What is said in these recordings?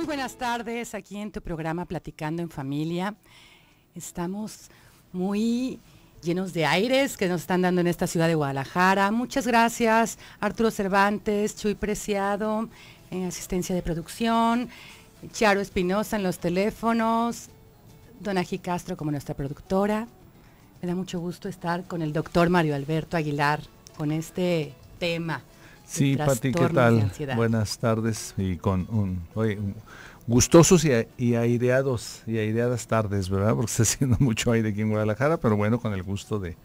Muy buenas tardes, aquí en tu programa Platicando en Familia. Estamos muy llenos de aires que nos están dando en esta ciudad de Guadalajara. Muchas gracias, Arturo Cervantes, Chuy Preciado, en asistencia de producción, Charo Espinosa en los teléfonos, Donají Castro como nuestra productora. Me da mucho gusto estar con el doctor Mario Alberto Aguilar con este tema. Sí, Pati, ¿qué tal? Buenas tardes y con gustosos y aireadas tardes, ¿verdad? Porque está haciendo mucho aire aquí en Guadalajara, pero bueno, con el gusto de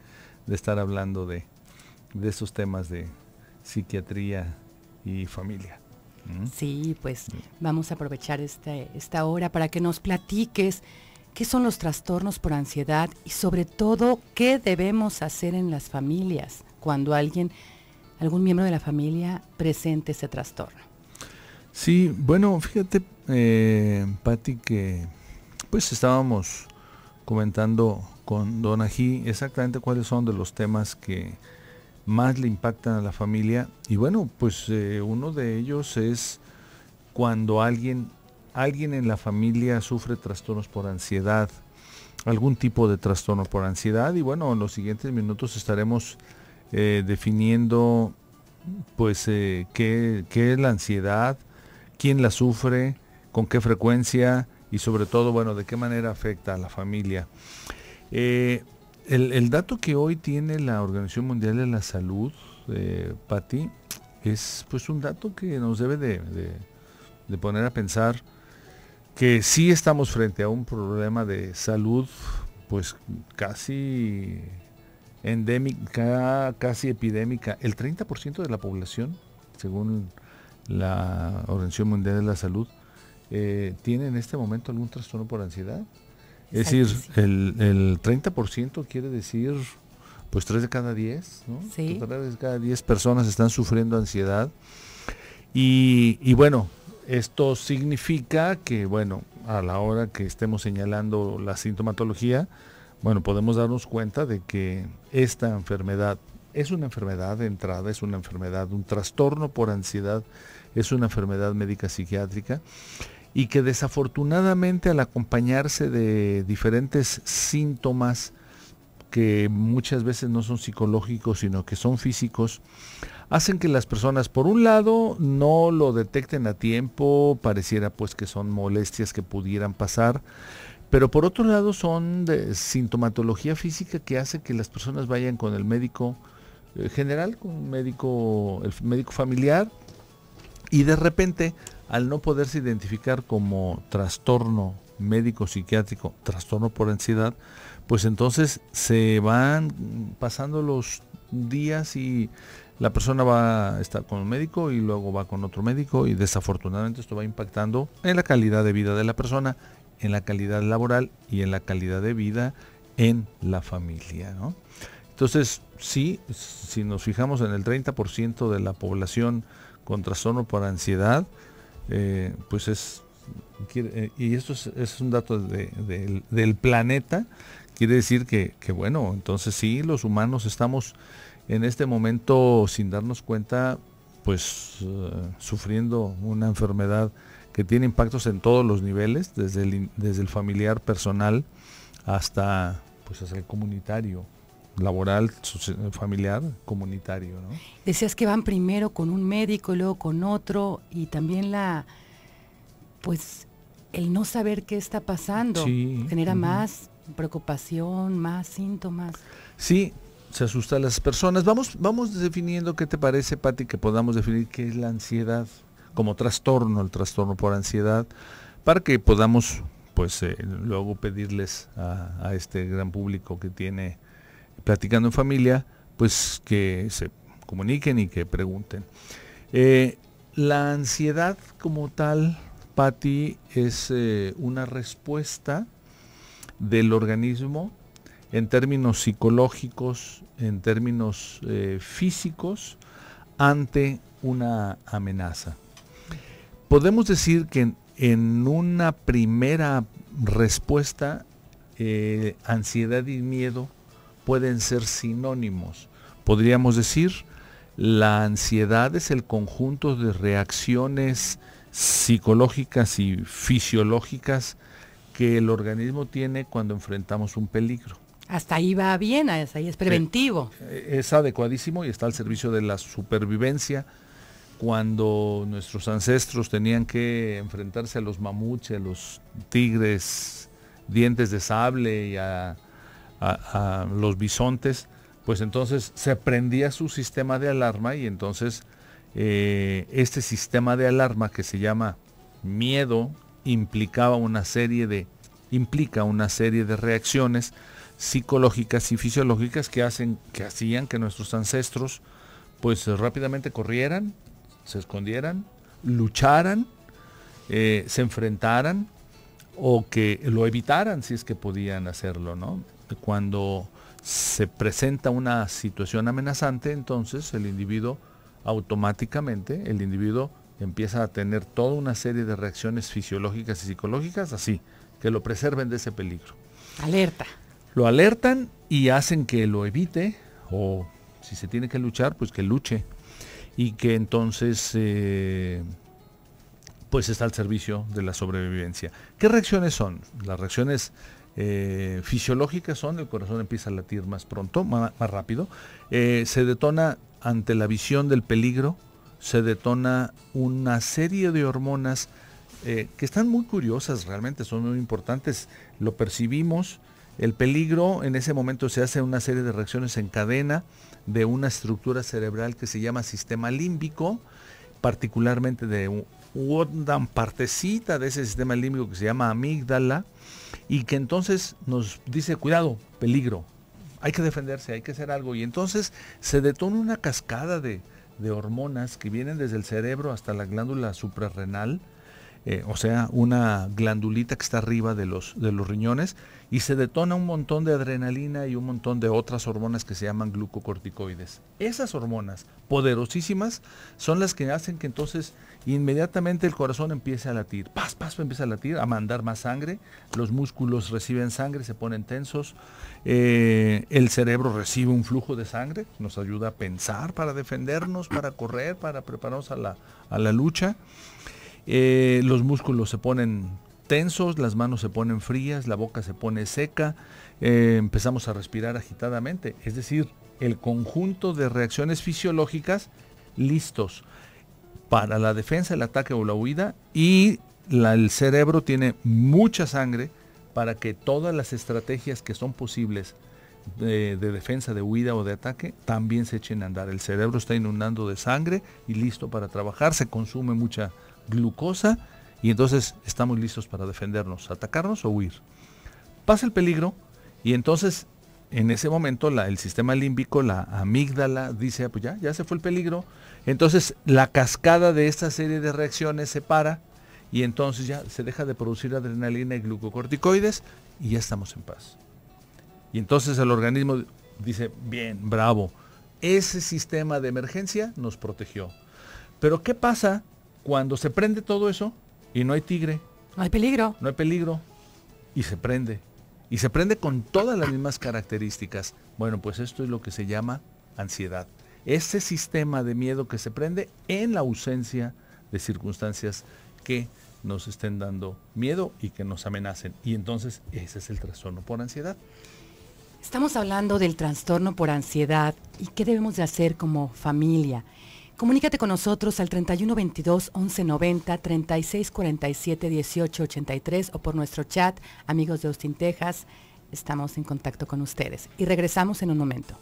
estar hablando de estos temas de psiquiatría y familia. Sí, pues vamos a aprovechar esta hora para que nos platiques qué son los trastornos por ansiedad y sobre todo qué debemos hacer en las familias cuando algún miembro de la familia presente ese trastorno. Sí, bueno, fíjate, Pati, que pues estábamos comentando con Donají exactamente cuáles son de los temas que más le impactan a la familia. Y bueno, pues uno de ellos es cuando alguien en la familia sufre trastornos por ansiedad, algún tipo de trastorno por ansiedad. Y bueno, en los siguientes minutos estaremos definiendo pues qué es la ansiedad, quién la sufre, con qué frecuencia y sobre todo, bueno, de qué manera afecta a la familia. El dato que hoy tiene la Organización Mundial de la Salud, Pati, es pues un dato que nos debe de poner a pensar que sí estamos frente a un problema de salud pues casi endémica, casi epidémica. El 30% de la población, según la Organización Mundial de la Salud, tiene en este momento algún trastorno por ansiedad. Es decir, el 30% quiere decir pues 3 de cada 10, ¿no? Sí. 3 de cada 10 personas están sufriendo ansiedad. Y bueno, esto significa que, bueno, a la hora que estemos señalando la sintomatología, bueno, podemos darnos cuenta de que esta enfermedad es una enfermedad de entrada, es una enfermedad, un trastorno por ansiedad, es una enfermedad médica psiquiátrica y que desafortunadamente al acompañarse de diferentes síntomas que muchas veces no son psicológicos sino que son físicos, hacen que las personas por un lado no lo detecten a tiempo, pareciera pues que son molestias que pudieran pasar, pero por otro lado son de sintomatología física que hace que las personas vayan con el médico general, con el médico familiar, y de repente al no poderse identificar como trastorno médico psiquiátrico, trastorno por ansiedad, pues entonces se van pasando los días y la persona va a estar con un médico y luego va con otro médico y desafortunadamente esto va impactando en la calidad de vida de la persona, en la calidad laboral y en la calidad de vida en la familia, ¿no? Entonces, sí, si nos fijamos en el 30% de la población con trastorno por ansiedad, pues y esto es un dato del planeta, quiere decir que bueno, entonces sí, los humanos estamos en este momento, sin darnos cuenta, pues sufriendo una enfermedad que tiene impactos en todos los niveles, desde el familiar, personal, hasta el comunitario, laboral, familiar, comunitario, ¿no? Decías que van primero con un médico y luego con otro, y también el no saber qué está pasando genera más preocupación, más síntomas. Sí, se asusta a las personas. Vamos definiendo, ¿qué te parece, Pati, que podamos definir qué es la ansiedad como trastorno, el trastorno por ansiedad, para que podamos luego pedirles a este gran público que tiene Platicando en Familia, pues que se comuniquen y que pregunten. La ansiedad como tal, Pati, es una respuesta del organismo en términos psicológicos, en términos físicos, ante una amenaza. Podemos decir que en una primera respuesta, ansiedad y miedo pueden ser sinónimos. Podríamos decir, la ansiedad es el conjunto de reacciones psicológicas y fisiológicas que el organismo tiene cuando enfrentamos un peligro. Hasta ahí va bien, hasta ahí es preventivo. Es adecuadísimo y está al servicio de la supervivencia. Cuando nuestros ancestros tenían que enfrentarse a los mamuts, a los tigres, dientes de sable y a los bisontes, pues entonces se prendía su sistema de alarma y entonces este sistema de alarma que se llama miedo implica una serie de reacciones psicológicas y fisiológicas que hacían que nuestros ancestros pues rápidamente corrieran, se escondieran, lucharan, se enfrentaran o que lo evitaran si es que podían hacerlo, ¿no? Cuando se presenta una situación amenazante, entonces el individuo empieza a tener toda una serie de reacciones fisiológicas y psicológicas así, que lo preserven de ese peligro. Alerta. Lo alertan y hacen que lo evite, o si se tiene que luchar, pues que luche. Y que entonces pues está al servicio de la sobrevivencia. ¿Qué reacciones son? Las reacciones fisiológicas son: el corazón empieza a latir más pronto, más rápido, se detona ante la visión del peligro, se detona una serie de hormonas que están muy curiosas, realmente son muy importantes, lo percibimos, el peligro en ese momento se hace una serie de reacciones en cadena de una estructura cerebral que se llama sistema límbico, particularmente de una partecita de ese sistema límbico que se llama amígdala, y que entonces nos dice: cuidado, peligro, hay que defenderse, hay que hacer algo, y entonces se detona una cascada de hormonas que vienen desde el cerebro hasta la glándula suprarrenal, o sea, una glandulita que está arriba de los riñones, y se detona un montón de adrenalina y un montón de otras hormonas que se llaman glucocorticoides. Esas hormonas poderosísimas son las que hacen que entonces inmediatamente el corazón empiece a latir, empieza a latir, a mandar más sangre, los músculos reciben sangre, se ponen tensos, el cerebro recibe un flujo de sangre, nos ayuda a pensar para defendernos, para correr, para prepararnos a la lucha. Los músculos se ponen tensos, las manos se ponen frías, la boca se pone seca, empezamos a respirar agitadamente. Es decir, el conjunto de reacciones fisiológicas listos para la defensa, el ataque o la huida, y el cerebro tiene mucha sangre para que todas las estrategias que son posibles de defensa, de huida o de ataque también se echen a andar. El cerebro está inundando de sangre y listo para trabajar, se consume mucha glucosa y entonces estamos listos para defendernos, atacarnos o huir. Pasa el peligro y entonces en ese momento el sistema límbico, la amígdala, dice: pues ya se fue el peligro. Entonces la cascada de esta serie de reacciones se para y entonces ya se deja de producir adrenalina y glucocorticoides y ya estamos en paz. Y entonces el organismo dice: bien, bravo, ese sistema de emergencia nos protegió. Pero ¿qué pasa cuando se prende todo eso y no hay tigre? No hay peligro. No hay peligro y se prende. Y se prende con todas las mismas características. Bueno, pues esto es lo que se llama ansiedad. Ese sistema de miedo que se prende en la ausencia de circunstancias que nos estén dando miedo y que nos amenacen. Y entonces ese es el trastorno por ansiedad. Estamos hablando del trastorno por ansiedad y qué debemos de hacer como familia. Comunícate con nosotros al 31 22 11 90, 36 47 18 83 o por nuestro chat, amigos de Austin, Texas. Estamos en contacto con ustedes y regresamos en un momento.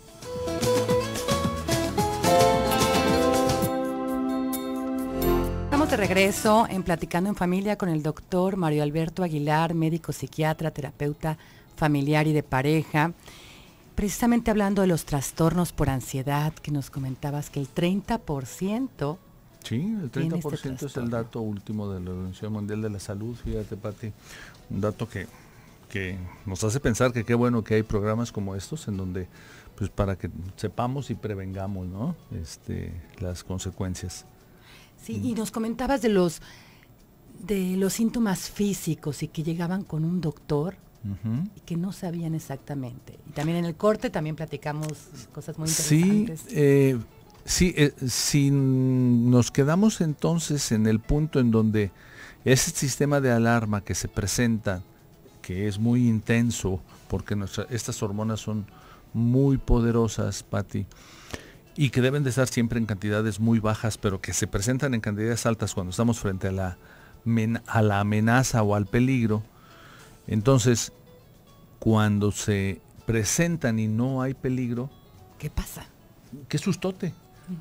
Estamos de regreso en Platicando en Familia con el doctor Mario Alberto Aguilar, médico psiquiatra, terapeuta familiar y de pareja. Precisamente hablando de los trastornos por ansiedad, que nos comentabas que el 30%... Sí, el 30% es el dato último de la Organización Mundial de la Salud. Fíjate, Pati, un dato que nos hace pensar que qué bueno que hay programas como estos en donde, pues para que sepamos y prevengamos, ¿no? Las consecuencias. Sí, y nos comentabas de los síntomas físicos y que llegaban con un doctor. Y que no sabían exactamente. Y también en el corte también platicamos cosas muy interesantes. Sí, Sí, si nos quedamos entonces en el punto en donde ese sistema de alarma que se presenta, que es muy intenso, porque estas hormonas son muy poderosas, Patti, y que deben de estar siempre en cantidades muy bajas, pero que se presentan en cantidades altas cuando estamos frente a la amenaza o al peligro. Entonces, cuando se presentan y no hay peligro, ¿qué pasa? Qué sustote.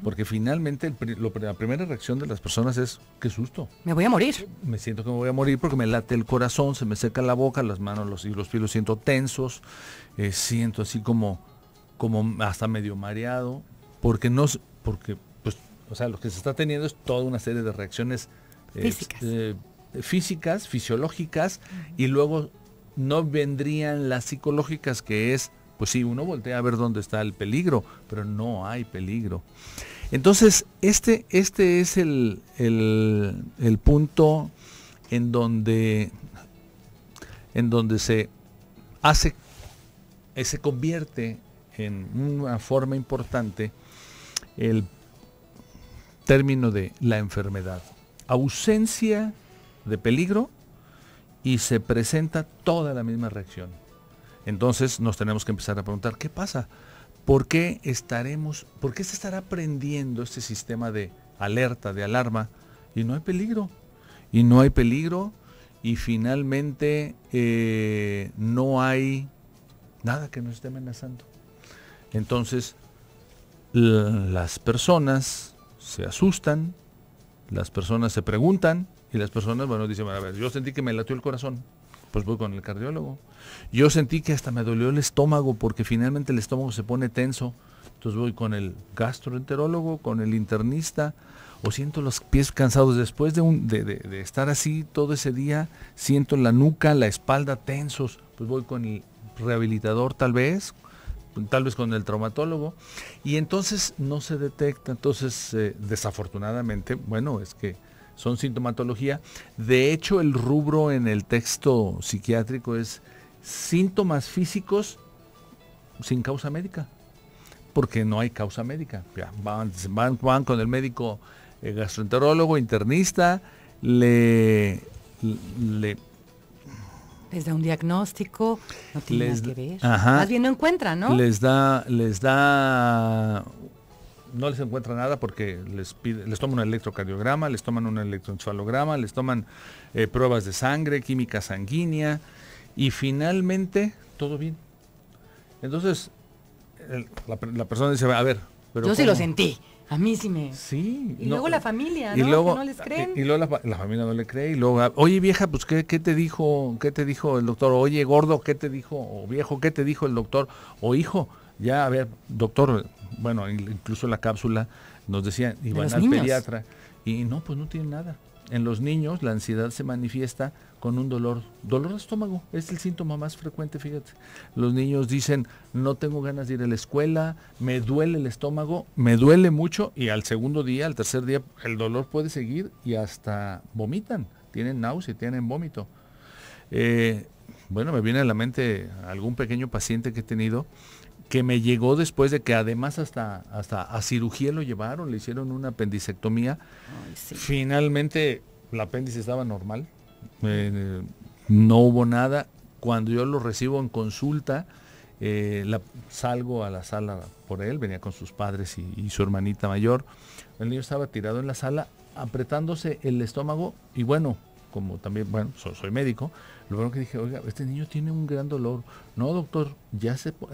Porque finalmente la primera reacción de las personas es, qué susto. Me voy a morir. Me siento que me voy a morir porque me late el corazón, se me seca la boca, las manos y los pies los siento tensos, siento así como hasta medio mareado, porque pues, o sea, lo que se está teniendo es toda una serie de reacciones físicas, fisiológicas, y luego no vendrían las psicológicas, que es, pues sí, uno voltea a ver dónde está el peligro, pero no hay peligro. Entonces, este es el punto en donde se convierte en una forma importante el término de la enfermedad. Ausencia de peligro y se presenta toda la misma reacción. Entonces nos tenemos que empezar a preguntar, ¿qué pasa? ¿Por qué se estará prendiendo este sistema de alerta, de alarma, y no hay peligro? Y finalmente no hay nada que nos esté amenazando. Entonces las personas se asustan, las personas se preguntan, y las personas, dicen, a ver, yo sentí que me latió el corazón, pues voy con el cardiólogo. Yo sentí que hasta me dolió el estómago, porque finalmente el estómago se pone tenso, entonces voy con el gastroenterólogo, con el internista, o siento los pies cansados después de estar así todo ese día, siento la nuca, la espalda tensos, pues voy con el rehabilitador tal vez con el traumatólogo, y entonces no se detecta. Entonces desafortunadamente, es que son sintomatología. De hecho, el rubro en el texto psiquiátrico es síntomas físicos sin causa médica, porque no hay causa médica. Ya, van con el médico gastroenterólogo, internista, les da un diagnóstico, no tiene nada que ver. Ajá, más bien no encuentran, ¿no? No les encuentra nada, porque les toman un electrocardiograma, les toman un electroencefalograma, les toman pruebas de sangre, química sanguínea, y finalmente todo bien. Entonces la persona dice, a ver, pero yo sí lo sentí, a mí sí me... Sí. Y luego la familia, ¿no? Y luego, que no les creen. Y luego la familia no le cree, y luego, oye vieja, pues ¿qué te dijo el doctor? Oye gordo, ¿qué te dijo? O viejo, ¿qué te dijo el doctor? O hijo, ya, a ver, doctor, incluso la cápsula nos decía, iban al pediatra, y no, pues no tienen nada. En los niños la ansiedad se manifiesta con un dolor de estómago, es el síntoma más frecuente, fíjate. Los niños dicen, no tengo ganas de ir a la escuela, me duele el estómago, me duele mucho, y al segundo día, al tercer día, el dolor puede seguir y hasta vomitan, tienen náusea, tienen vómito. Me viene a la mente algún pequeño paciente que he tenido, que me llegó después de que además hasta a cirugía lo llevaron, le hicieron una apendicectomía. Ay, sí. Finalmente el apéndice estaba normal, no hubo nada. Cuando yo lo recibo en consulta, salgo a la sala por él, venía con sus padres y su hermanita mayor. El niño estaba tirado en la sala, apretándose el estómago, y como también, soy médico, lo primero que dije, oiga, este niño tiene un gran dolor. No, doctor,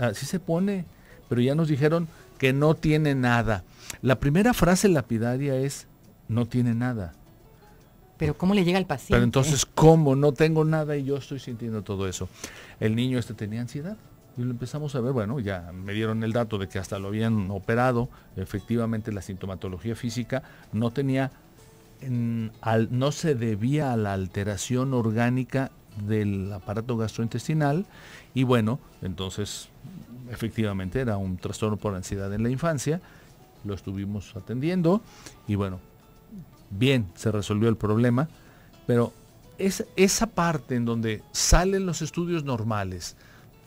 así se pone, pero ya nos dijeron que no tiene nada. La primera frase lapidaria es, no tiene nada. Pero ¿cómo le llega al paciente? Pero entonces, ¿cómo? No tengo nada y yo estoy sintiendo todo eso. El niño tenía ansiedad. Y lo empezamos a ver, ya me dieron el dato de que hasta lo habían operado. Efectivamente, la sintomatología física no se debía a la alteración orgánica del aparato gastrointestinal, y entonces efectivamente era un trastorno por ansiedad en la infancia. Lo estuvimos atendiendo y bien, se resolvió el problema, pero esa parte en donde salen los estudios normales,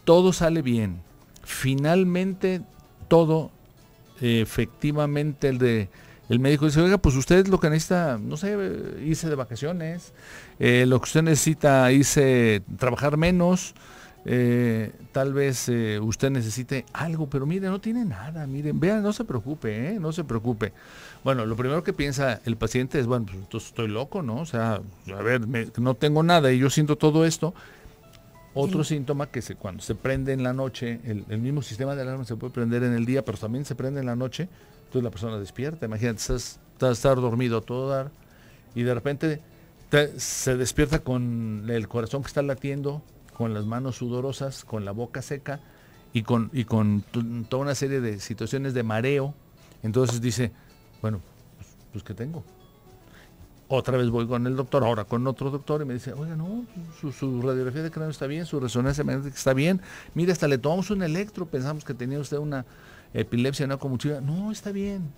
todo sale bien, finalmente todo efectivamente el médico dice, oiga, pues usted lo que necesita, no sé, irse de vacaciones, lo que usted necesita irse, trabajar menos, tal vez usted necesite algo, pero mire, no tiene nada, miren, vean, no se preocupe, no se preocupe. Bueno, lo primero que piensa el paciente es, bueno, pues entonces estoy loco, ¿no? O sea, a ver, no tengo nada y yo siento todo esto. Otro síntoma que cuando se prende en la noche, el mismo sistema de alarma se puede prender en el día, pero también se prende en la noche, entonces la persona despierta. Imagínate, estar dormido a todo dar y de repente se despierta con el corazón que está latiendo, con las manos sudorosas, con la boca seca y con toda una serie de situaciones de mareo. Entonces dice, bueno, pues ¿qué tengo? Otra vez voy con el doctor, ahora con otro doctor, y me dice, oiga, no, su radiografía de cráneo está bien, su resonancia magnética está bien, mire, hasta le tomamos un electro, pensamos que tenía usted una epilepsia no convulsiva, no, está bien.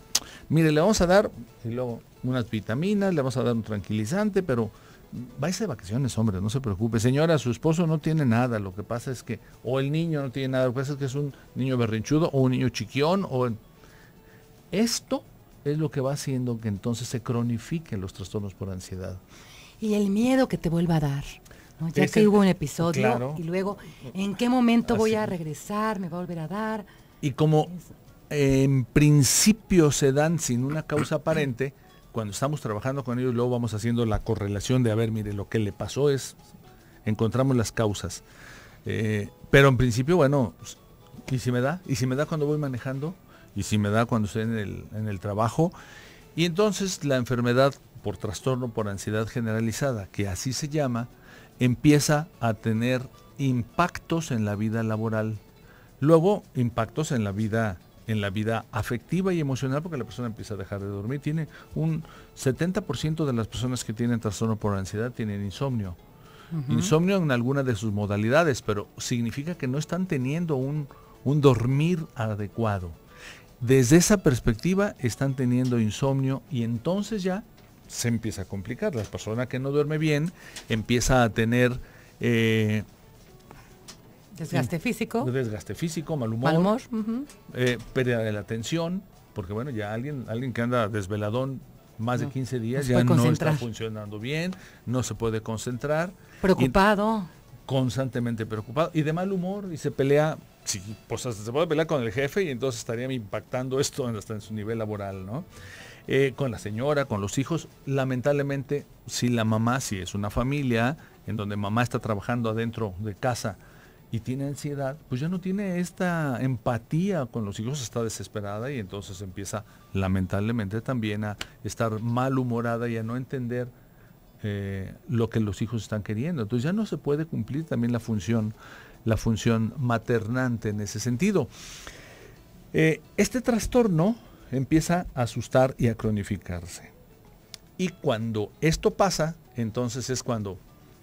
Mire, le vamos a dar, y luego, unas vitaminas, le vamos a dar un tranquilizante, pero váyase de vacaciones, hombre, no se preocupe. Señora, su esposo no tiene nada, lo que pasa es que, o el niño no tiene nada, lo que pasa es que es un niño berrinchudo, o un niño chiquión, Esto es lo que va haciendo que entonces se cronifiquen los trastornos por ansiedad. Y el miedo que te vuelva a dar, ¿no? Ya que hubo un episodio, claro, y luego, ¿en qué momento voy a regresar? ¿Me va a volver a dar? Y como en principio se dan sin una causa aparente, cuando estamos trabajando con ellos, luego vamos haciendo la correlación de, a ver, mire, lo que le pasó encontramos las causas. Pero en principio, bueno, ¿y si me da? ¿Y si me da cuando voy manejando? ¿Y si me da cuando estoy en el trabajo? Y entonces la enfermedad por trastorno por ansiedad generalizada, que así se llama, empieza a tener impactos en la vida laboral. Luego, impactos en la vida afectiva y emocional, porque la persona empieza a dejar de dormir. Tiene un 70% de las personas que tienen trastorno por ansiedad tienen insomnio. Insomnio en alguna de sus modalidades, pero significa que no están teniendo un dormir adecuado. Desde esa perspectiva están teniendo insomnio y entonces ya se empieza a complicar. La persona que no duerme bien empieza a tener desgaste físico, mal humor, pérdida de la atención, porque bueno, ya alguien que anda desveladón más de 15 días ya no está funcionando bien, no se puede concentrar. Preocupado. Constantemente preocupado y de mal humor y se pelea. Sí, pues se puede pelear con el jefe y entonces estaría impactando esto hasta en su nivel laboral, ¿no? Con la señora, con los hijos, lamentablemente, si es una familia en donde mamá está trabajando adentro de casa y tiene ansiedad, pues ya no tiene esta empatía con los hijos, está desesperada y entonces empieza lamentablemente también a estar malhumorada y a no entender lo que los hijos están queriendo. Entonces ya no se puede cumplir también la función maternante en ese sentido. Este trastorno empieza a asustar y a cronificarse. Y cuando esto pasa, entonces es cuando,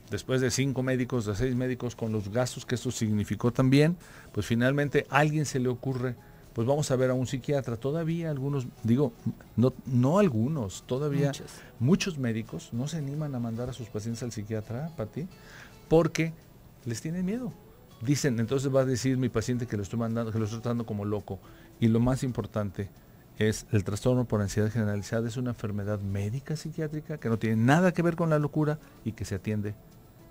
después de 5 médicos, de 6 médicos, con los gastos que esto significó también, pues finalmente a alguien se le ocurre, pues vamos a ver a un psiquiatra. Todavía algunos, no algunos, todavía muchos médicos no se animan a mandar a sus pacientes al psiquiatra, Pati, porque les tienen miedo. Dicen, entonces va a decir mi paciente que lo estoy tratando como loco. Y lo más importante es el trastorno por ansiedad generalizada, es una enfermedad médica psiquiátrica que no tiene nada que ver con la locura y que se atiende.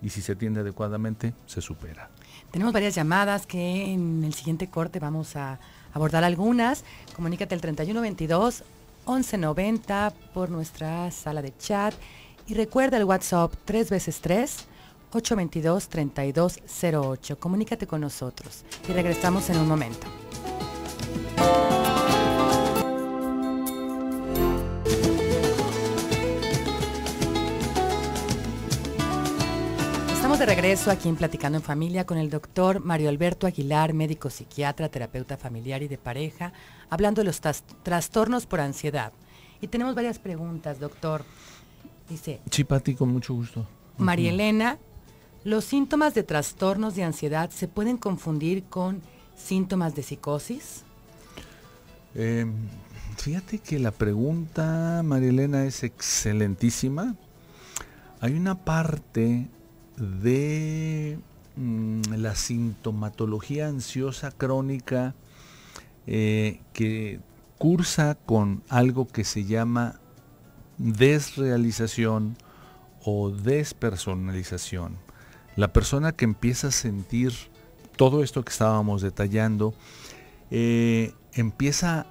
Y si se atiende adecuadamente, se supera. Tenemos varias llamadas que en el siguiente corte vamos a abordar algunas. Comunícate al 3122-1190 por nuestra sala de chat. Y recuerda el WhatsApp 3x3 822-3208. Comunícate con nosotros y regresamos en un momento. Estamos de regreso aquí en Platicando en Familia con el doctor Mario Alberto Aguilar, médico psiquiatra, terapeuta familiar y de pareja, hablando de los trastornos por ansiedad. Y tenemos varias preguntas, doctor. Dice... Sí, Pati, con mucho gusto. María Elena, ¿los síntomas de trastornos de ansiedad se pueden confundir con síntomas de psicosis? Fíjate que la pregunta, María Elena, es excelentísima. Hay una parte de la sintomatología ansiosa crónica que cursa con algo que se llama desrealización o despersonalización. La persona que empieza a sentir todo esto que estábamos detallando, empieza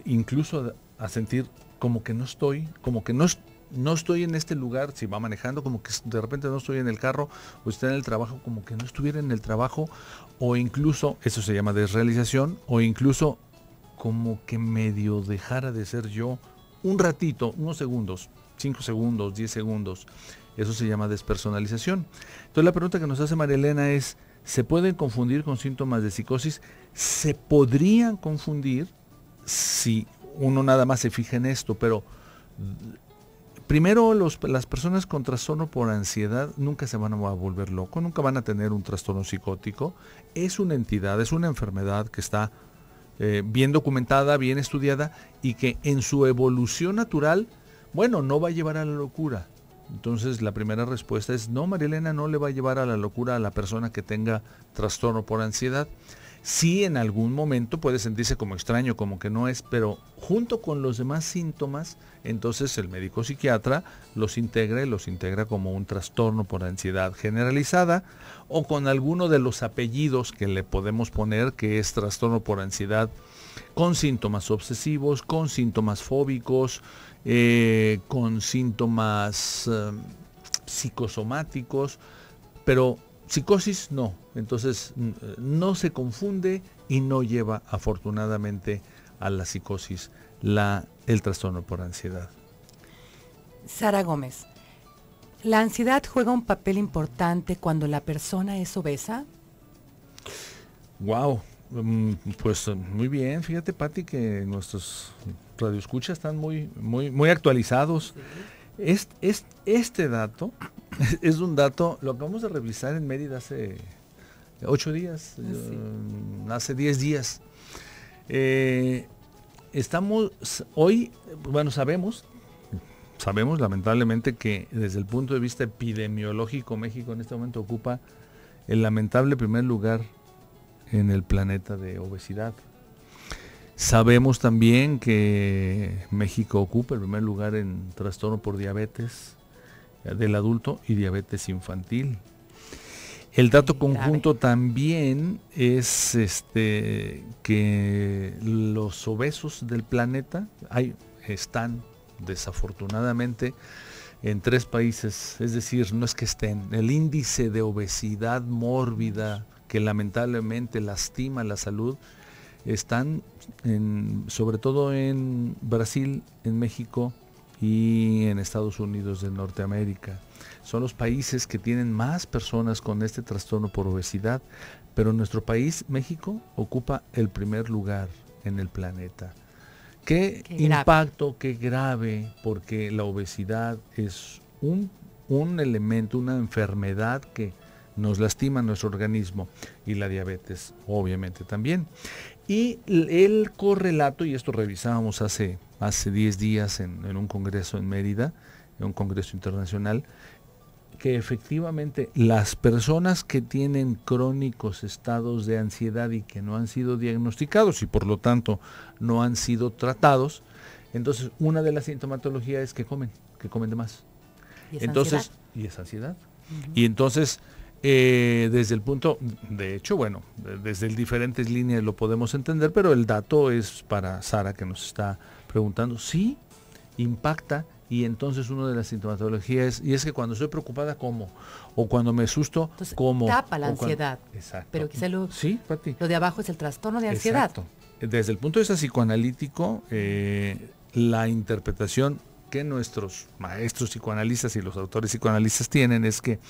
incluso a sentir como que no estoy en este lugar, si va manejando, como que de repente no estoy en el carro, o está en el trabajo, como que no estuviera en el trabajo, o incluso, eso se llama desrealización, o incluso como que medio dejara de ser yo un ratito, unos segundos, 5 segundos, 10 segundos. Eso se llama despersonalización. Entonces la pregunta que nos hace María Elena es, ¿se pueden confundir con síntomas de psicosis? Se podrían confundir si uno nada más se fija en esto, pero primero las personas con trastorno por ansiedad nunca se van a volver locos, nunca van a tener un trastorno psicótico. Es una entidad, es una enfermedad que está bien documentada, bien estudiada y que en su evolución natural, bueno, no va a llevar a la locura. Entonces la primera respuesta es no, María Elena no le va a llevar a la locura a la persona que tenga trastorno por ansiedad. Sí, en algún momento puede sentirse como extraño, como que no es, pero junto con los demás síntomas, entonces el médico psiquiatra los integra como un trastorno por ansiedad generalizada o con alguno de los apellidos que le podemos poner, que es trastorno por ansiedad con síntomas obsesivos, con síntomas fóbicos, con síntomas psicosomáticos, pero psicosis no. Entonces no se confunde y no lleva afortunadamente a la psicosis el trastorno por ansiedad. Sara Gómez, ¿la ansiedad juega un papel importante cuando la persona es obesa? Wow, pues muy bien. Fíjate, Pati, que nuestros radioescuchas están muy actualizados. Sí. Este dato es un dato, lo acabamos de revisar en Mérida hace 8 días, sí. Hace 10 días. Estamos hoy, bueno, sabemos lamentablemente que desde el punto de vista epidemiológico, México en este momento ocupa el lamentable primer lugar en el planeta de obesidad. Sabemos también que México ocupa el primer lugar en trastorno por diabetes del adulto y diabetes infantil. El dato conjunto también es que los obesos del planeta están desafortunadamente en 3 países, es decir, no es que estén, el índice de obesidad mórbida que lamentablemente lastima la salud, están sobre todo en Brasil, en México y en Estados Unidos de Norteamérica. Son los países que tienen más personas con este trastorno por obesidad, pero nuestro país, México, ocupa el primer lugar en el planeta. Qué impacto, qué grave, porque la obesidad es un elemento, una enfermedad que nos lastima nuestro organismo, y la diabetes obviamente también. Y el correlato, y esto revisábamos hace 10 días en un congreso en Mérida, en un congreso internacional, que efectivamente las personas que tienen crónicos estados de ansiedad y que no han sido diagnosticados y por lo tanto no han sido tratados, entonces una de las sintomatologías es que comen de más. ¿Y es ansiedad? Y es ansiedad. Uh-huh. Y entonces, desde el punto, de hecho, bueno, desde diferentes líneas lo podemos entender, pero el dato es para Sara, que nos está preguntando, sí, impacta. Y entonces una de las sintomatologías y es que cuando estoy preocupada, como, o cuando me asusto, entonces, como. Tapa la ansiedad. Exacto. Pero quizá sí, Pati. Lo de abajo es el trastorno de ansiedad. Exacto. Desde el punto de vista psicoanalítico, la interpretación que nuestros maestros psicoanalistas y los autores psicoanalistas tienen es que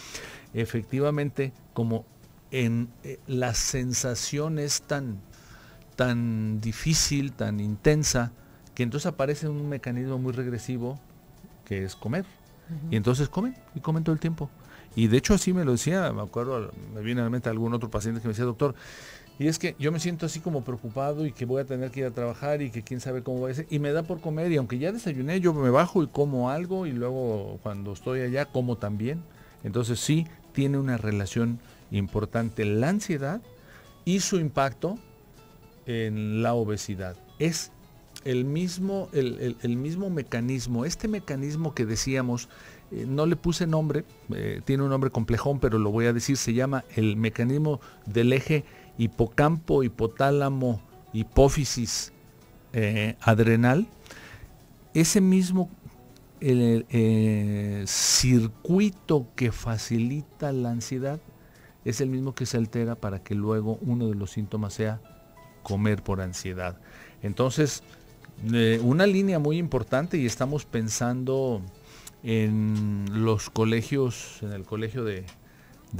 efectivamente, como en la sensación es tan difícil, tan intensa, que entonces aparece un mecanismo muy regresivo que es comer. Uh-huh. Y entonces comen todo el tiempo. Y de hecho así me lo decía, me acuerdo, me viene a la mente algún otro paciente que me decía, doctor, y es que yo me siento así como preocupado y que voy a tener que ir a trabajar y que quién sabe cómo va a ser, y me da por comer, y aunque ya desayuné, yo me bajo y como algo, y luego cuando estoy allá como también. Entonces sí tiene una relación importante la ansiedad y su impacto en la obesidad. Es el mismo mecanismo, este mecanismo que decíamos, no le puse nombre, tiene un nombre complejón, pero lo voy a decir, se llama el mecanismo del eje hipocampo, hipotálamo, hipófisis adrenal. Ese mismo circuito que facilita la ansiedad es el mismo que se altera para que luego uno de los síntomas sea comer por ansiedad. Entonces, una línea muy importante, y estamos pensando en los colegios, en el colegio de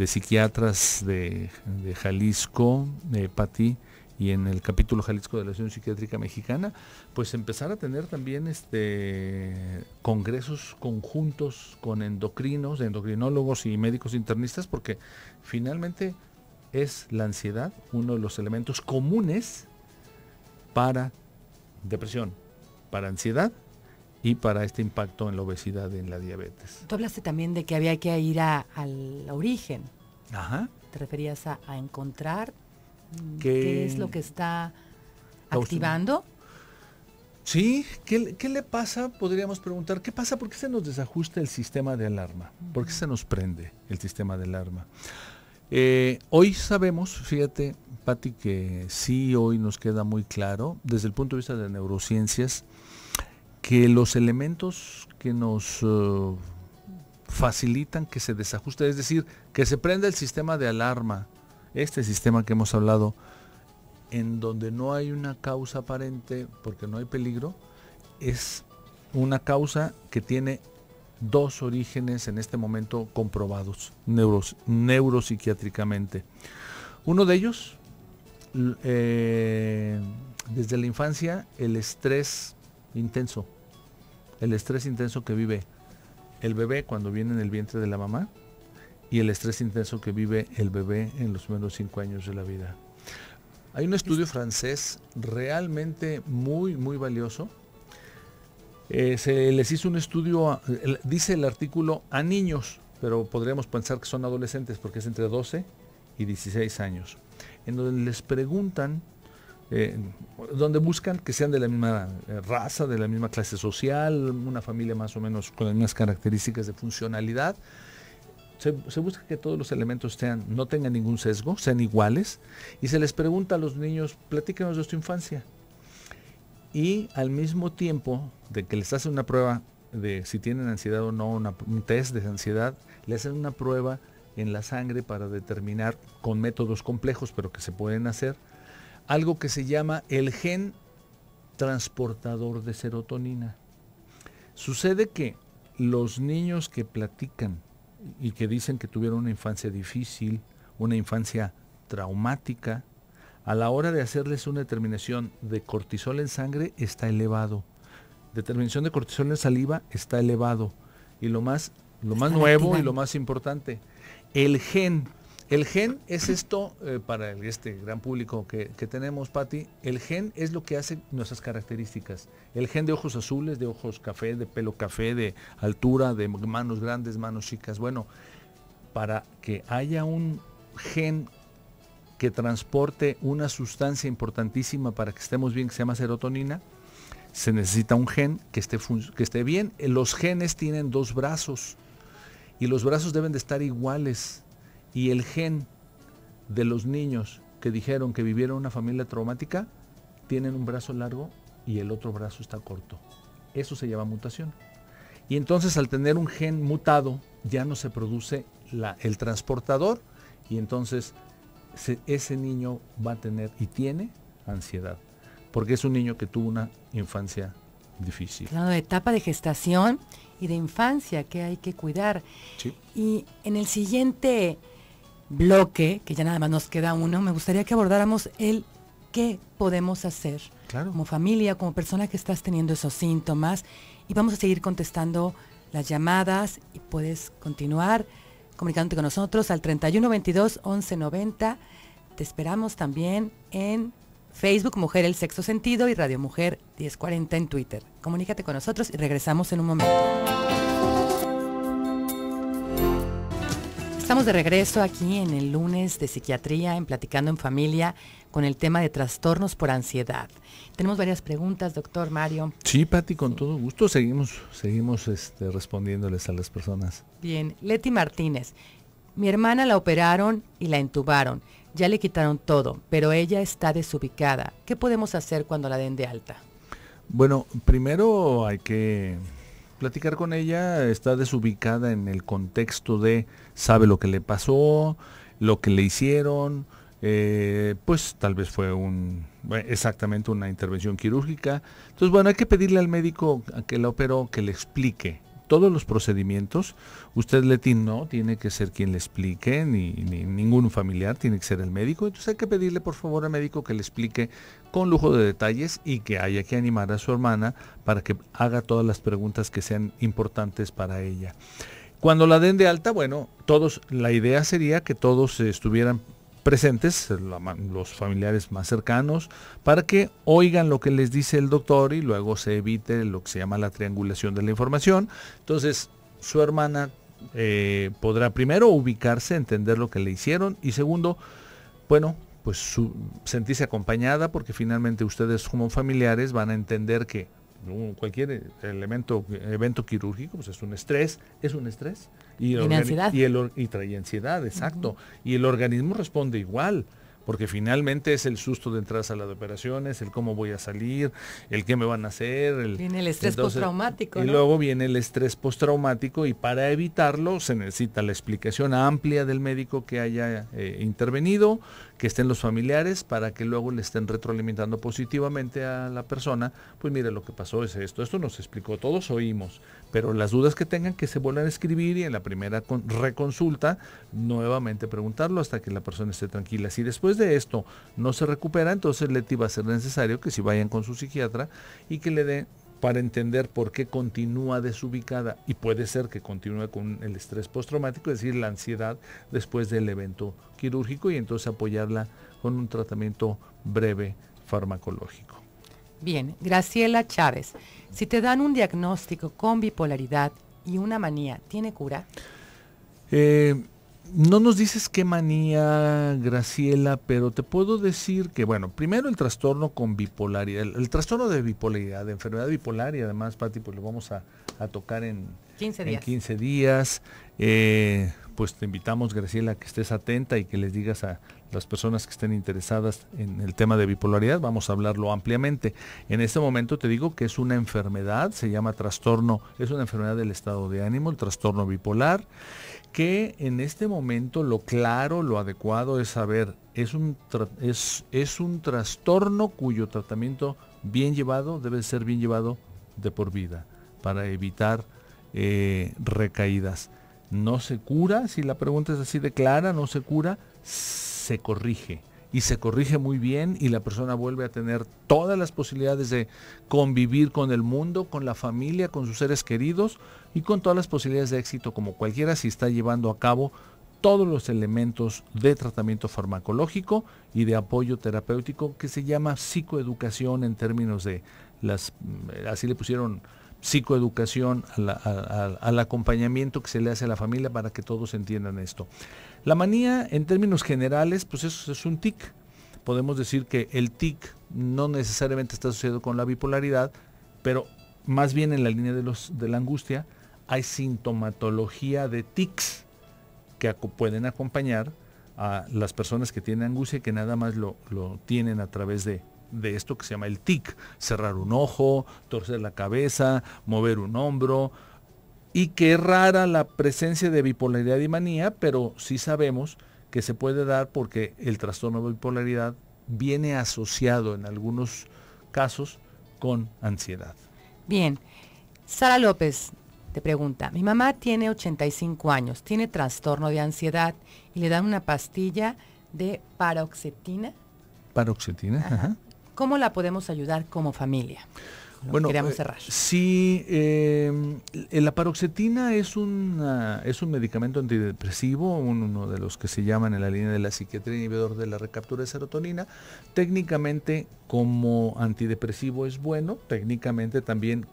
psiquiatras de Jalisco, Pati, y en el capítulo Jalisco de la Asociación Psiquiátrica Mexicana, pues empezar a tener también congresos conjuntos con endocrinólogos y médicos internistas, porque finalmente es la ansiedad uno de los elementos comunes para depresión, para ansiedad y para este impacto en la obesidad y en la diabetes. Tú hablaste también de que había que ir al origen. Ajá. ¿Te referías a encontrar ¿Qué es lo que está activando? Sí, ¿qué le pasa? Podríamos preguntar, ¿qué pasa? ¿Por qué se nos desajusta el sistema de alarma? ¿Por qué se nos prende el sistema de alarma? Hoy sabemos, fíjate, Pati, que sí, hoy nos queda muy claro, desde el punto de vista de neurociencias, que los elementos que nos facilitan que se desajuste, es decir, que se prenda el sistema de alarma, este sistema que hemos hablado, en donde no hay una causa aparente, porque no hay peligro, es una causa que tiene dos orígenes en este momento comprobados neuropsiquiátricamente. Uno de ellos, desde la infancia, el estrés intenso que vive el bebé cuando viene en el vientre de la mamá, y el estrés intenso que vive el bebé en los primeros 5 años de la vida. Hay un estudio francés realmente muy, muy valioso. Se les hizo un estudio, dice el artículo, a niños, pero podríamos pensar que son adolescentes porque es entre 12 y 16 años, en donde les preguntan, donde buscan que sean de la misma raza, de la misma clase social, una familia más o menos con las mismas características de funcionalidad. Se busca que todos los elementos no tengan ningún sesgo, sean iguales, y se les pregunta a los niños, platícanos de tu infancia. Y al mismo tiempo de que les hacen una prueba de si tienen ansiedad o no, un test de ansiedad, les hacen una prueba en la sangre para determinar, con métodos complejos pero que se pueden hacer, algo que se llama el gen transportador de serotonina. Sucede que los niños que platican y que dicen que tuvieron una infancia difícil, una infancia traumática, a la hora de hacerles una determinación de cortisol en sangre está elevado, determinación de cortisol en saliva está elevado, y lo más nuevo y lo más importante, el gen es esto, para este gran público que tenemos, Pati, el gen es lo que hace nuestras características. El gen de ojos azules, de ojos café, de pelo café, de altura, de manos grandes, manos chicas. Bueno, para que haya un gen que transporte una sustancia importantísima para que estemos bien, que se llama serotonina, se necesita un gen que esté bien. Los genes tienen 2 brazos y los brazos deben de estar iguales. Y el gen de los niños que dijeron que vivieron una familia traumática tienen un brazo largo y el otro brazo está corto. Eso se llama mutación. Y entonces, al tener un gen mutado, ya no se produce el transportador, y entonces ese niño va a tener y tiene ansiedad, porque es un niño que tuvo una infancia difícil. Claro, de etapa de gestación y de infancia que hay que cuidar. Sí. Y en el siguiente bloque, que ya nada más nos queda uno, me gustaría que abordáramos el qué podemos hacer, claro, como familia, como persona que estás teniendo esos síntomas, y vamos a seguir contestando las llamadas, y puedes continuar comunicándote con nosotros al 31 22 11 90. Te esperamos también en Facebook Mujer el Sexto Sentido y Radio Mujer 1040 en Twitter. Comunícate con nosotros y regresamos en un momento. Estamos de regreso aquí en el lunes de psiquiatría, en Platicando en Familia, con el tema de trastornos por ansiedad. Tenemos varias preguntas, doctor Mario. Sí, Pati, con todo gusto. Seguimos respondiéndoles a las personas. Bien, Leti Martínez. Mi hermana la operaron y la entubaron. Ya le quitaron todo, pero ella está desubicada. ¿Qué podemos hacer cuando la den de alta? Bueno, primero hay que platicar con ella. Está desubicada en el contexto de sabe lo que le pasó, lo que le hicieron, pues tal vez fue exactamente una intervención quirúrgica. Entonces, bueno, hay que pedirle al médico que la operó que le explique todos los procedimientos. Usted, Leti, no tiene que ser quien le explique, ni ningún familiar, tiene que ser el médico. Entonces hay que pedirle por favor al médico que le explique con lujo de detalles y que haya que animar a su hermana para que haga todas las preguntas que sean importantes para ella. Cuando la den de alta, bueno, la idea sería que todos estuvieran presentes, los familiares más cercanos, para que oigan lo que les dice el doctor y luego se evite lo que se llama la triangulación de la información. Entonces, su hermana podrá primero ubicarse, entender lo que le hicieron y segundo, bueno, pues sentirse acompañada porque finalmente ustedes como familiares van a entender que cualquier evento quirúrgico pues es un estrés y ansiedad. Y trae ansiedad, exacto. Y el organismo responde igual, porque finalmente es el susto de entrar a sala de operaciones, el cómo voy a salir, el qué me van a hacer. Viene el estrés postraumático, ¿no? Y luego viene el estrés postraumático y para evitarlo se necesita la explicación amplia del médico que haya intervenido, que estén los familiares para que luego le estén retroalimentando positivamente a la persona. Pues mire, lo que pasó es esto nos explicó, todos oímos, pero las dudas que tengan que se vuelvan a escribir y en la primera reconsulta nuevamente preguntarlo hasta que la persona esté tranquila. Si después de esto no se recupera, entonces Leti va a ser necesario que si vayan con su psiquiatra y que le dé para entender por qué continúa desubicada y puede ser que continúe con el estrés postraumático, es decir, la ansiedad después del evento quirúrgico y entonces apoyarla con un tratamiento breve farmacológico. Bien, Graciela Chávez, si te dan un diagnóstico con bipolaridad y una manía, ¿tiene cura? No nos dices qué manía, Graciela, pero te puedo decir que, bueno, primero el trastorno con bipolaridad, el trastorno de bipolaridad, de enfermedad bipolar, y además, Pati, pues lo vamos a tocar en 15 días. Pues te invitamos, Graciela, que estés atenta y que les digas a las personas que estén interesadas en el tema de bipolaridad, vamos a hablarlo ampliamente. En este momento te digo que es una enfermedad, se llama trastorno, es una enfermedad del estado de ánimo, el trastorno bipolar, que en este momento lo claro, lo adecuado es saber, es un trastorno cuyo tratamiento bien llevado debe ser bien llevado de por vida para evitar recaídas. No se cura, si la pregunta es así de clara, no se cura, se corrige. Y se corrige muy bien y la persona vuelve a tener todas las posibilidades de convivir con el mundo, con la familia, con sus seres queridos y con todas las posibilidades de éxito como cualquiera si está llevando a cabo todos los elementos de tratamiento farmacológico y de apoyo terapéutico que se llama psicoeducación en términos de así le pusieron psicoeducación al acompañamiento que se le hace a la familia para que todos entiendan esto. La manía, en términos generales, pues eso es un tic. Podemos decir que el tic no necesariamente está asociado con la bipolaridad, pero más bien en la línea de la angustia hay sintomatología de tics que pueden acompañar a las personas que tienen angustia y que nada más lo tienen a través de esto que se llama el tic, cerrar un ojo, torcer la cabeza, mover un hombro, y que es rara la presencia de bipolaridad y manía, pero sí sabemos que se puede dar porque el trastorno de bipolaridad viene asociado en algunos casos con ansiedad. Bien, Sara López te pregunta, mi mamá tiene 85 años, tiene trastorno de ansiedad y le dan una pastilla de paroxetina. Paroxetina, ajá. ¿Cómo la podemos ayudar como familia? lo Bueno, que queríamos cerrar. Sí, la paroxetina es un medicamento antidepresivo, uno de los que se llaman en la línea de la psiquiatría inhibidor de la recaptura de serotonina. Técnicamente, como antidepresivo es bueno, técnicamente también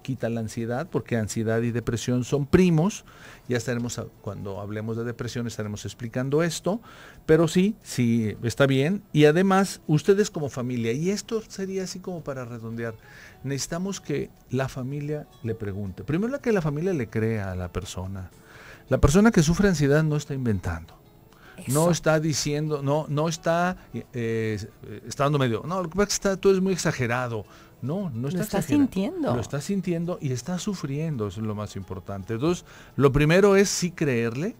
quita la ansiedad, porque ansiedad y depresión son primos. Ya estaremos, cuando hablemos de depresión, estaremos explicando esto, pero sí, está bien. Y además, ustedes como familia, y esto sería así como para redondear, necesitamos que la familia le pregunte. Primero, que la familia le crea a la persona. La persona que sufre ansiedad no está inventando. Eso. No está diciendo, no está dando medio. No, lo que pasa es que tú eres muy exagerado. No está exagerando. Sintiendo. Lo está sintiendo y está sufriendo, eso es lo más importante. Entonces, lo primero es sí creerle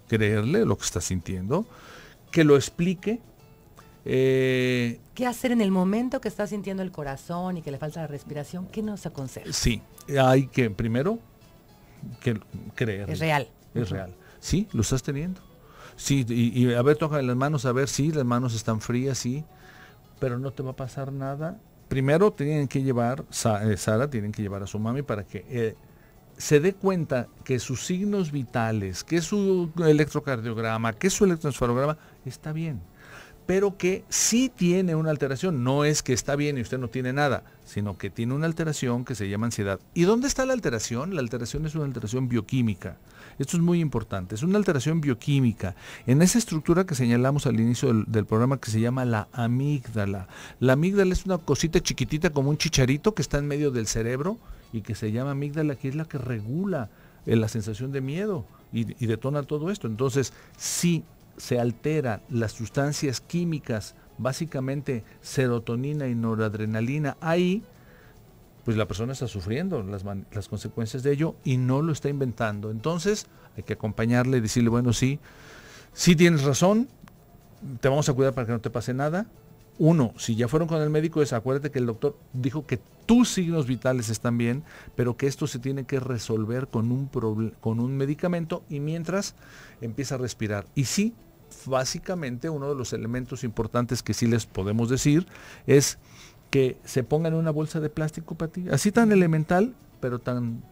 lo que está sintiendo, que lo explique. ¿Qué hacer en el momento que está sintiendo el corazón y que le falta la respiración? ¿Qué nos aconseja? Sí, hay que primero creer. Es real. Es real. Sí, lo estás teniendo. Sí, y a ver, toca las manos, a ver, sí, las manos están frías, sí, pero no te va a pasar nada. Primero tienen que llevar, Sara, tienen que llevar a su mami para que se dé cuenta que sus signos vitales, que su electrocardiograma, que su electroencefalograma está bien, pero que sí tiene una alteración. No es que está bien y usted no tiene nada, sino que tiene una alteración que se llama ansiedad. ¿Y dónde está la alteración? La alteración es una alteración bioquímica. Esto es muy importante, es una alteración bioquímica en esa estructura que señalamos al inicio del programa, que se llama la amígdala. La amígdala es una cosita chiquitita como un chicharito que está en medio del cerebro y que se llama amígdala, que es la que regula la sensación de miedo y detona todo esto. Entonces, si se altera las sustancias químicas, básicamente serotonina y noradrenalina, ahí pues la persona está sufriendo las consecuencias de ello y no lo está inventando. Entonces hay que acompañarle y decirle, bueno, sí tienes razón, te vamos a cuidar para que no te pase nada. Uno, si ya fueron con el médico, acuérdate que el doctor dijo que tus signos vitales están bien, pero que esto se tiene que resolver con un medicamento, y mientras empieza a respirar. Y sí, básicamente uno de los elementos importantes que sí les podemos decir es que se pongan en una bolsa de plástico, Pati, así tan elemental, pero tan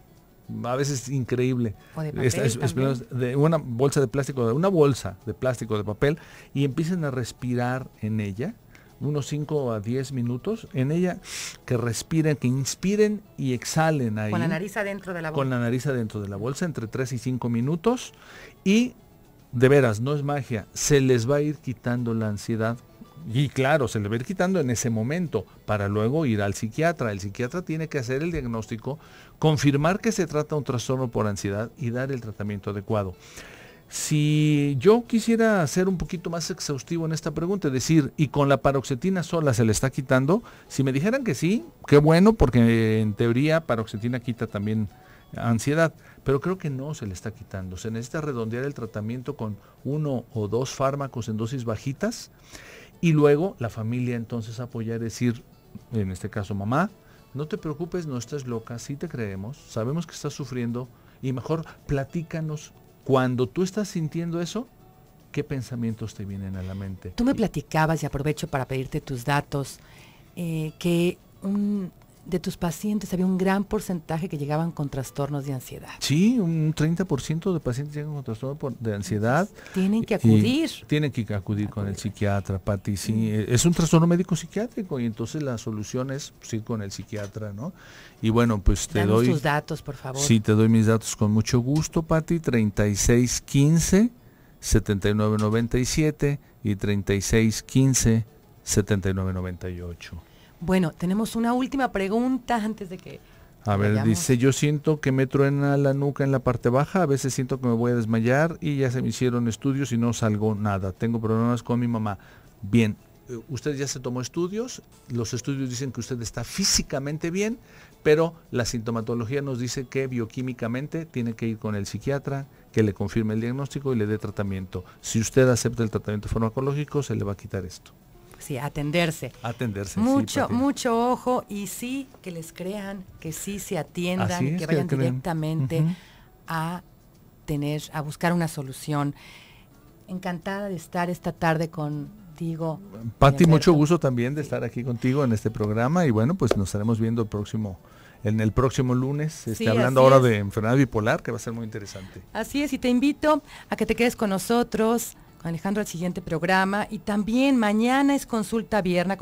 a veces increíble. O de papel de una bolsa de plástico, de papel, y empiecen a respirar en ella, unos 5 a 10 minutos, en ella, que respiren, que inspiren y exhalen ahí. Con la nariz adentro de la bolsa. Con la nariz adentro de la bolsa, entre 3 y 5 minutos, y de veras, no es magia, se les va a ir quitando la ansiedad. Y claro, se le va a ir quitando en ese momento para luego ir al psiquiatra. El psiquiatra tiene que hacer el diagnóstico, confirmar que se trata de un trastorno por ansiedad y dar el tratamiento adecuado. Si yo quisiera ser un poquito más exhaustivo en esta pregunta, es decir, ¿y con la paroxetina sola se le está quitando? Si me dijeran que sí, qué bueno, porque en teoría paroxetina quita también ansiedad, pero creo que no se le está quitando. Se necesita redondear el tratamiento con 1 o 2 fármacos en dosis bajitas. Y luego la familia entonces apoyar, decir, en este caso mamá, no te preocupes, no estás loca, sí te creemos, sabemos que estás sufriendo y mejor platícanos cuando tú estás sintiendo eso, ¿qué pensamientos te vienen a la mente? Tú me platicabas, y aprovecho para pedirte tus datos, que de tus pacientes había un gran porcentaje que llegaban con trastornos de ansiedad. Sí, un 30% de pacientes llegan con trastornos de ansiedad. Tienen que acudir. Tienen que acudir con el psiquiatra, Pati. Sí, es un trastorno médico psiquiátrico y entonces la solución es ir con el psiquiatra, ¿no? Y bueno, pues te doy tus datos, por favor. Sí, te doy mis datos con mucho gusto, Pati. 3615-7997 y 3615-7998. Bueno, tenemos una última pregunta antes de que... A ver, vayamos. dice, yo siento que me truena la nuca en la parte baja, a veces siento que me voy a desmayar y ya se me hicieron estudios y no salgo nada. Tengo problemas con mi mamá. Bien, usted ya se tomó estudios, los estudios dicen que usted está físicamente bien, pero la sintomatología nos dice que bioquímicamente tiene que ir con el psiquiatra, que le confirme el diagnóstico y le dé tratamiento. Si usted acepta el tratamiento farmacológico, se le va a quitar esto. Sí, atenderse. Mucho, mucho ojo, y sí que les crean, que sí se atiendan, es, que vayan que directamente a buscar una solución. Encantada de estar esta tarde con contigo. Pati, mucho gusto también de estar aquí contigo en este programa y bueno, pues nos estaremos viendo en el próximo lunes, hablando ahora de enfermedad bipolar, que va a ser muy interesante. Así es, y te invito a que te quedes con nosotros, con Alejandro, al siguiente programa, y también mañana es consulta abierta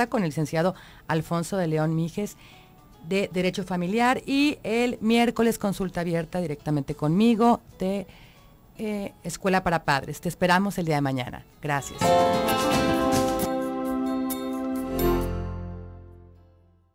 con el licenciado Alfonso de León Mijes, de Derecho Familiar, y el miércoles consulta abierta directamente conmigo de Escuela para Padres. Te esperamos el día de mañana. Gracias.